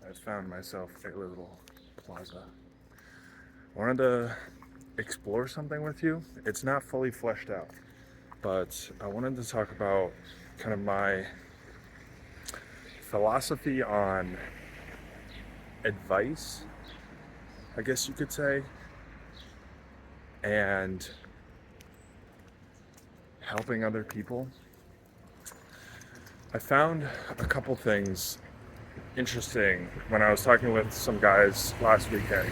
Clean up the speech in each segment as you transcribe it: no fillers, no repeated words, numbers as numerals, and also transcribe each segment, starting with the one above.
I found myself a little plaza. I wanted to explore something with you. It's not fully fleshed out, but I wanted to talk about kind of my philosophy on advice, I guess you could say, and helping other people. I found a couple things interesting when I was talking with some guys last weekend.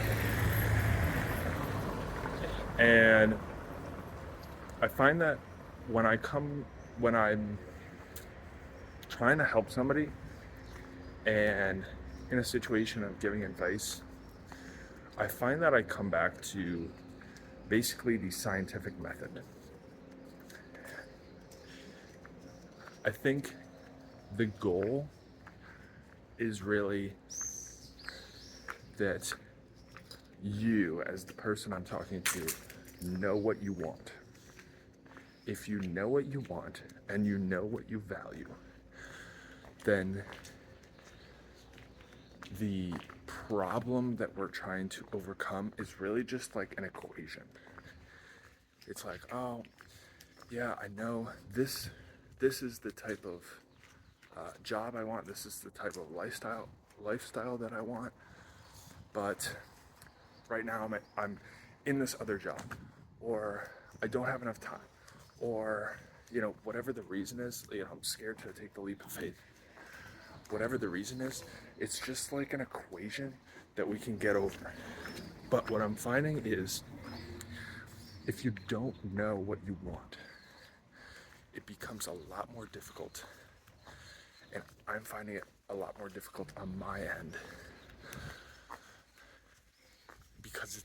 And I find that when I'm trying to help somebody and in a situation of giving advice, I find that I come back to basically the scientific method. I think the goal is really that you, as the person I'm talking to, know what you want. If you know what you want and you know what you value, then the problem that we're trying to overcome is really just like an equation. It's like, oh, yeah, I know this is the type of job I want. This is the type of lifestyle that I want. But right now I'm in this other job, or I don't have enough time, or whatever the reason is. I'm scared to take the leap of faith. Whatever the reason is, it's just like an equation that we can get over. But what I'm finding is, if you don't know what you want, it becomes a lot more difficult. And I'm finding it a lot more difficult on my end because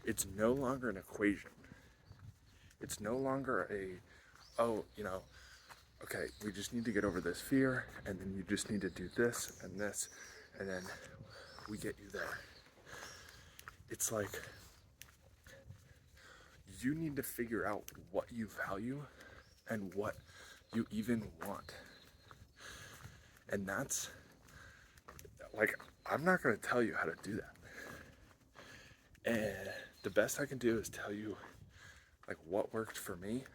it's no longer an equation. It's no longer okay, we just need to get over this fear, and then you just need to do this, and then we get you there. It's like you need to figure out what you value and what you even want. And that's like, I'm not going to tell you how to do that. And the best I can do is tell you like what worked for me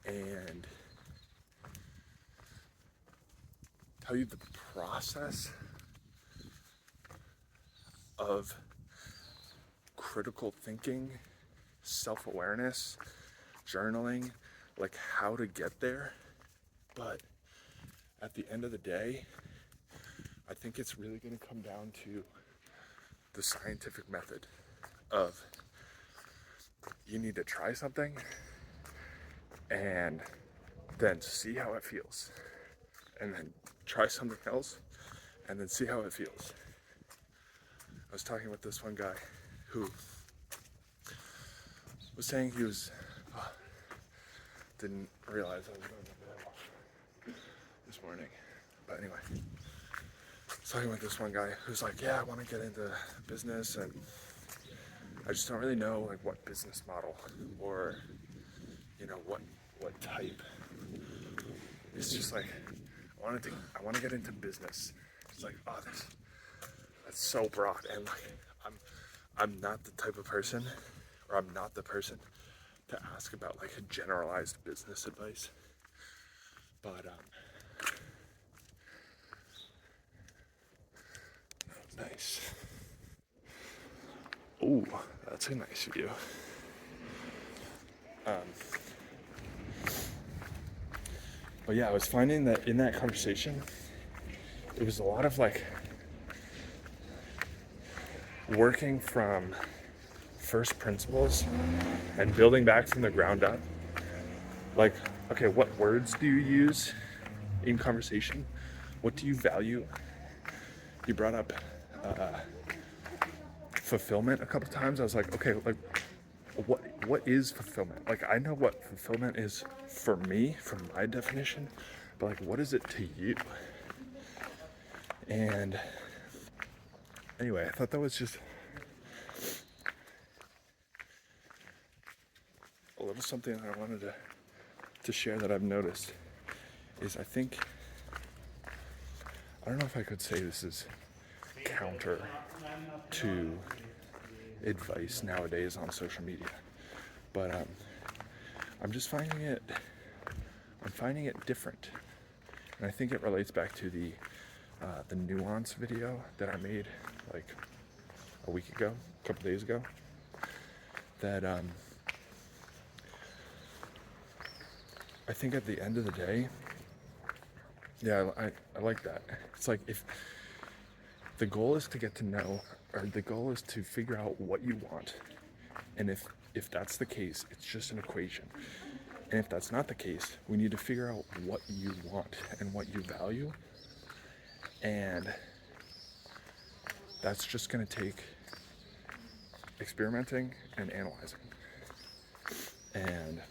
and tell you the process of critical thinking, self-awareness, journaling, like how to get there. But at the end of the day, I think it's really going to come down to the scientific method of you need to try something and then see how it feels, and then try something else and then see how it feels. I was talking with this one guy who was saying he didn't realize I was going to bed this morning. But anyway, I was talking with this one guy who's like, yeah, I want to get into business, and I just don't really know like what business model or what type. It's just like I want to get into business. It's like, oh, that's so broad, and like I'm not the type of person, or I'm not the person to ask about like a generalized business advice. But nice. Oh, that's a nice view. But yeah, I was finding that in that conversation, it was a lot of like working from first principles and building back from the ground up. Like, okay, what words do you use in conversation? What do you value? You brought up fulfillment a couple times. I was like, okay, like what is fulfillment? Like, I know what fulfillment is for me, from my definition, but like, what is it to you? And anyway, I thought that was just a little something that I wanted to to share that I've noticed is I don't know if I could say this is counter to advice nowadays on social media, but I'm finding it different, and I think it relates back to the nuance video that I made like a week ago, a couple days ago, that I think at the end of the day, yeah, I like that. It's like, if the goal is to get to know, or the goal is to figure out what you want, and if that's the case, it's just an equation. And if that's not the case, we need to figure out what you want and what you value, and that's just going to take experimenting and analyzing. And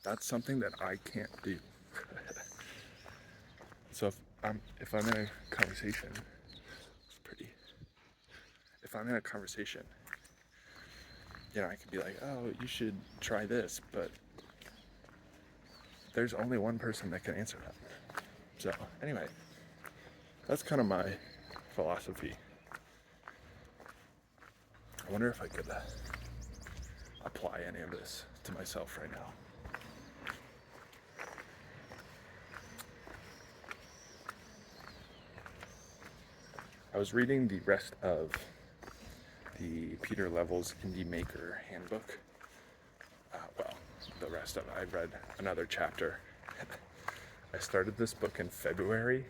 that's something that I can't do. So if I'm in a conversation, if I'm in a conversation, you know, I could be like, oh, you should try this, but there's only one person that can answer that. So anyway, that's kind of my philosophy. I wonder if I could apply any of this to myself right now. I was reading the rest of the Peter Levels Indie Maker Handbook. The rest of it. I read another chapter. I started this book in February,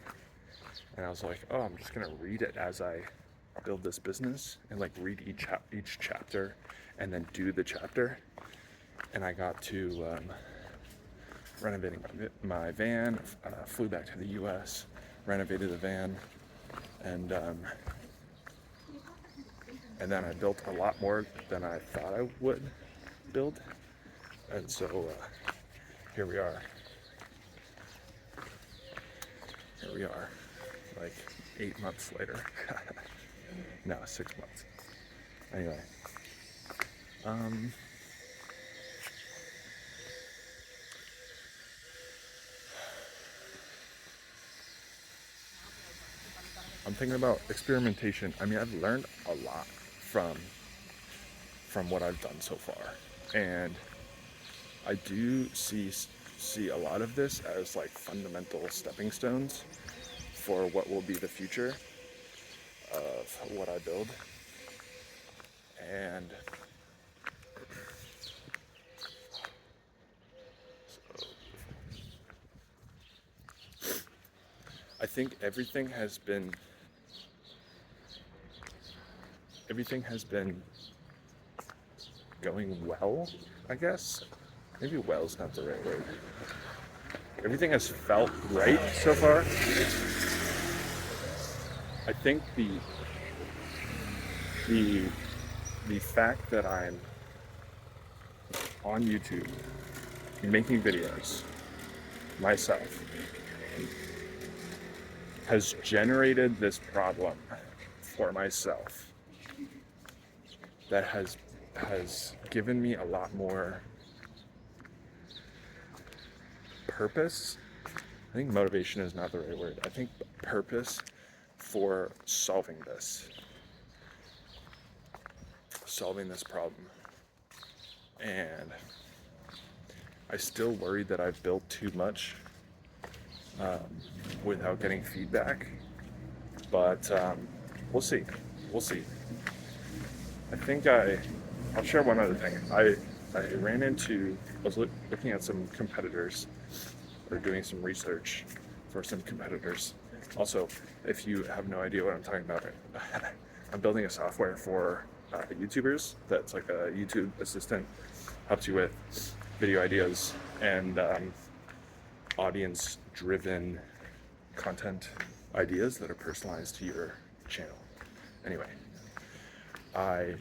and I was like, oh, I'm just gonna read it as I build this business, and like read each chapter and then do the chapter. And I got to renovating my van, flew back to the US, renovated the van, and then I built a lot more than I thought I would build. And so here we are. Like 8 months later. No, 6 months. Anyway. I'm thinking about experimentation. I mean, I've learned a lot from what I've done so far, and I do see a lot of this as like fundamental stepping stones for what will be the future of what I build. And so I think everything has been going well, I guess. Maybe well's not the right word. Everything has felt right so far. I think the fact that I'm on YouTube making videos myself has generated this problem for myself that has given me a lot more purpose. I think motivation is not the right word. I think purpose for solving this problem. And I still worry that I've built too much without getting feedback, but we'll see. I think I'll share one other thing. I was looking at some competitors, or doing some research for some competitors. Also, if you have no idea what I'm talking about, I'm building a software for YouTubers that's like a YouTube assistant, helps you with video ideas and audience-driven content ideas that are personalized to your channel. Anyway, I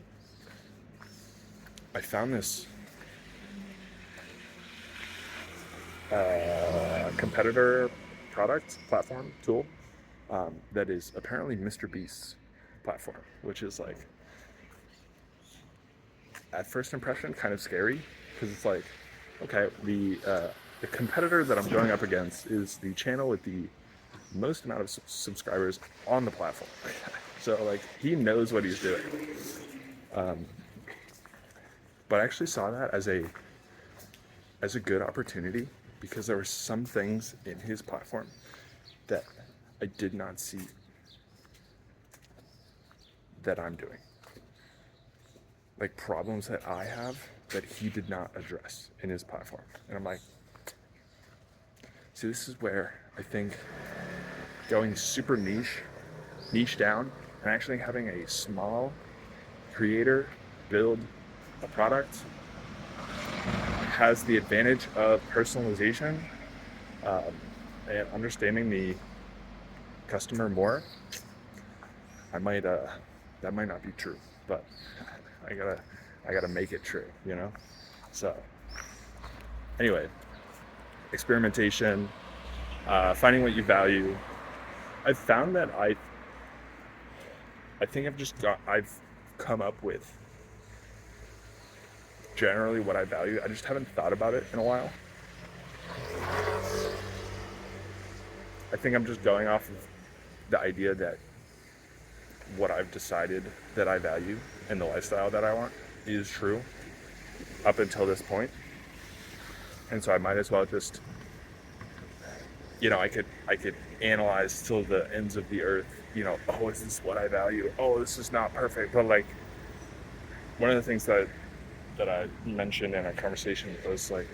found this competitor platform tool that is apparently MrBeast's platform, which is like, at first impression, kind of scary, because it's like, okay, the competitor that I'm going up against is the channel with the most amount of subscribers on the platform. So like he knows what he's doing. But I actually saw that as a good opportunity because there were some things in his platform that I did not see that I'm doing. Like problems that I have that he did not address in his platform. And I'm like, see, this is where I think going super niche down, and actually having a small creator build a product has the advantage of personalization, um, and understanding the customer more. I might that might not be true, but I gotta make it true, you know. So anyway, experimentation, finding what you value. I've found that I think I've come up with generally what I value. I just haven't thought about it in a while. I think I'm just going off of the idea that what I've decided that I value and the lifestyle that I want is true up until this point. And so I might as well just, I could analyze till the ends of the earth, oh, is this what I value? Oh, this is not perfect. But like one of the things that I mentioned in our conversation was like,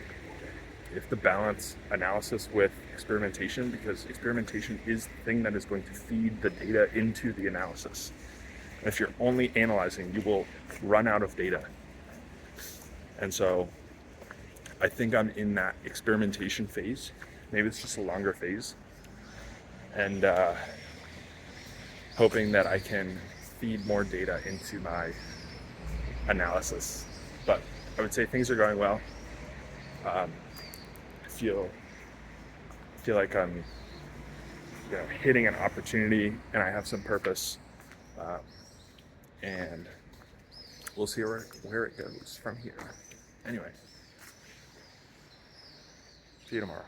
if the balance analysis with experimentation, because experimentation is the thing that is going to feed the data into the analysis. And if you're only analyzing, you will run out of data. And so I think I'm in that experimentation phase. Maybe it's just a longer phase. And hoping that I can feed more data into my analysis. But I would say things are going well. I feel like I'm hitting an opportunity and I have some purpose, and we'll see where it goes from here. Anyway, see you tomorrow.